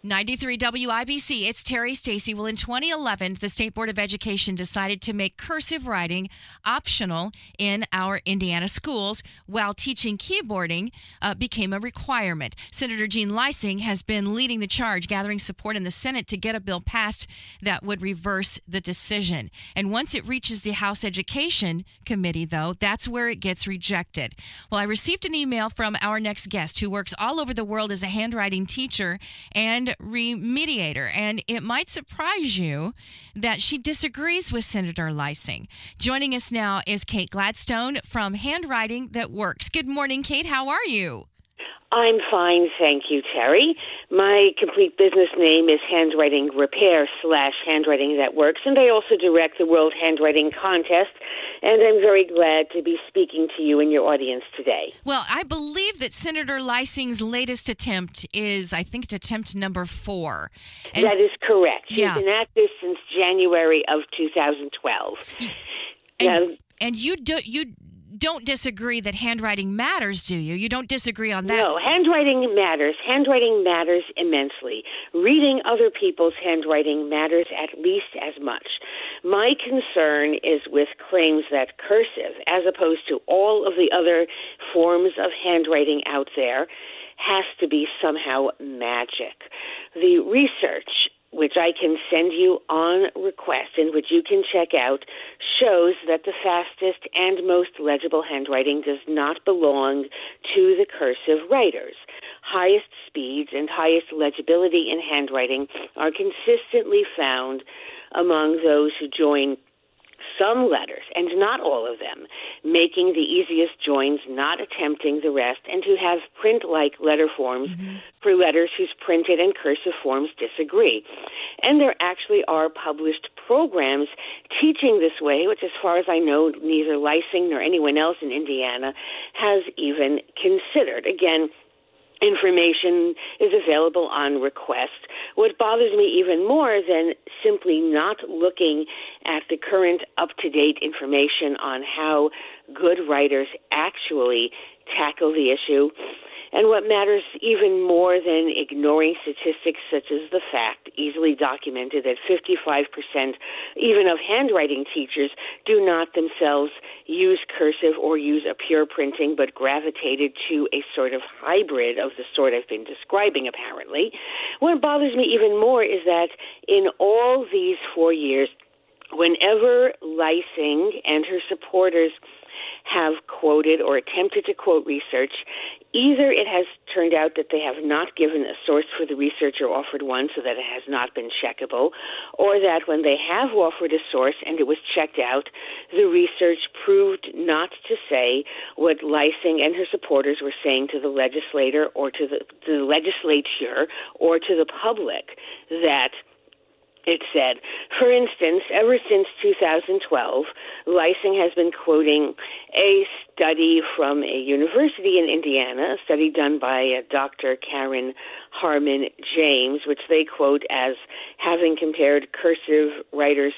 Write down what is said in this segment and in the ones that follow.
93 WIBC, it's Terry Stacy. Well, in 2011, the State Board of Education decided to make cursive writing optional in our Indiana schools, while teaching keyboarding became a requirement. Senator Jean Lysing has been leading the charge, gathering support in the Senate to get a bill passed that would reverse the decision. And once it reaches the House Education Committee, though, that's where it gets rejected. Well, I received an email from our next guest who works all over the world as a handwriting teacher and remediator, and it might surprise you that she disagrees with Senator Lysing. Joining us now is Kate Gladstone from Handwriting That Works. Good morning, Kate. How are you? I'm fine, thank you, Terry. My complete business name is Handwriting Repair / Handwriting That Works, and I also direct the World Handwriting Contest, and I'm very glad to be speaking to you and your audience today. Well, I believe that Senator Lysing's latest attempt is, I think, attempt number 4. And that is correct. She's yeah. been at this since January of 2012. And you don't disagree that handwriting matters, do you? You don't disagree on that? No, handwriting matters. Handwriting matters immensely. Reading other people's handwriting matters at least as much. My concern is with claims that cursive, as opposed to all of the other forms of handwriting out there, has to be somehow magic. The research, which I can send you on request and which you can check out, shows that the fastest and most legible handwriting does not belong to the cursive writers. Highest speeds and highest legibility in handwriting are consistently found among those who join some letters, and not all of them, making the easiest joins, not attempting the rest, and to have print-like letter forms for letters whose printed and cursive forms disagree. And there actually are published programs teaching this way, which, as far as I know, neither Lysing nor anyone else in Indiana has even considered. Again, information is available on request. What bothers me even more than simply not looking at the current up-to-date information on how good writers actually tackle the issue, and what matters even more than ignoring statistics such as the fact, easily documented, that 55% even of handwriting teachers do not themselves use cursive or use a pure printing, but gravitated to a sort of hybrid of the sort I've been describing, apparently. What bothers me even more is that in all these 4 years, whenever Lysing and her supporters have quoted or attempted to quote research, either it has turned out that they have not given a source for the research or offered one so that it has not been checkable, or that when they have offered a source and it was checked out, the research proved not to say what Lysing and her supporters were saying to the legislator or to the legislature or to the public, that it said. For instance, ever since 2012, Lysing has been quoting a study from a university in Indiana, a study done by Dr. Karen Harmon James, which they quote as having compared cursive writers'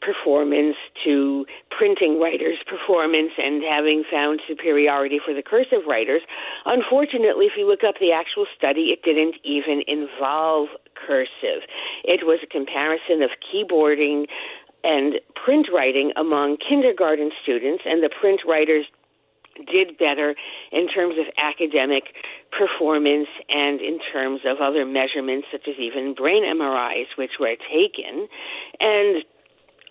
performance to printing writers' performance and having found superiority for the cursive writers. Unfortunately, if you look up the actual study, it didn't even involve cursive. It was a comparison of keyboarding and print writing among kindergarten students, and the print writers did better in terms of academic performance and in terms of other measurements, such as even brain MRIs, which were taken. And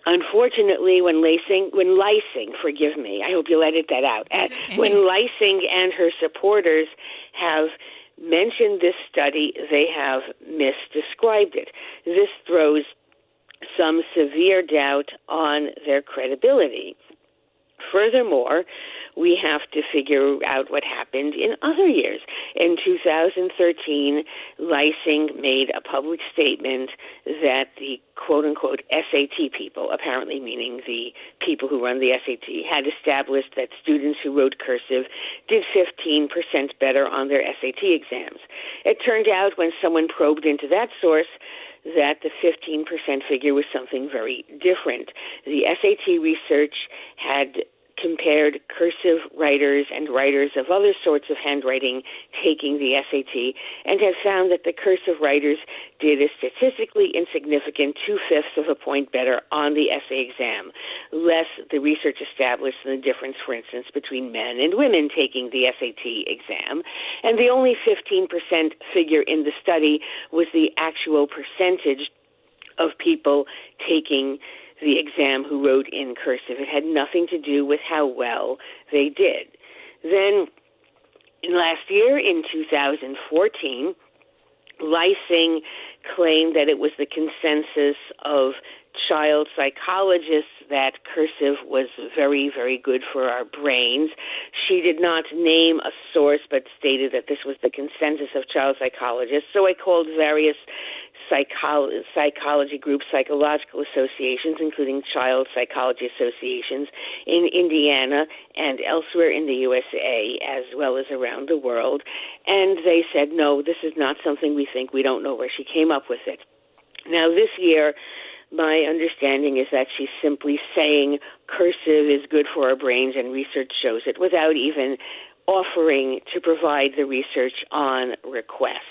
unfortunately, when Lysing, forgive me, I hope you'll edit that out, okay. When Lysing and her supporters have mentioned this study, they have misdescribed it. This throws some severe doubt on their credibility. Furthermore, we have to figure out what happened in other years. In 2013, Lysing made a public statement that the quote-unquote SAT people, apparently meaning the people who run the SAT, had established that students who wrote cursive did 15% better on their SAT exams. It turned out when someone probed into that source that the 15% figure was something very different. The SAT research had compared cursive writers and writers of other sorts of handwriting taking the SAT and had found that the cursive writers did a statistically insignificant 2/5 of a point better on the essay exam, less the research established than the difference, for instance, between men and women taking the SAT exam. And the only 15% figure in the study was the actual percentage of people taking the exam who wrote in cursive. It had nothing to do with how well they did. Then last year, in 2014, Lysing claimed that it was the consensus of child psychologists that cursive was very, very good for our brains. She did not name a source, but stated that this was the consensus of child psychologists. So I called various psychology groups, psychological associations, including child psychology associations in Indiana and elsewhere in the USA, as well as around the world. And they said, no, this is not something we think. We don't know where she came up with it. Now, this year, my understanding is that she's simply saying cursive is good for our brains and research shows it without even offering to provide the research on request.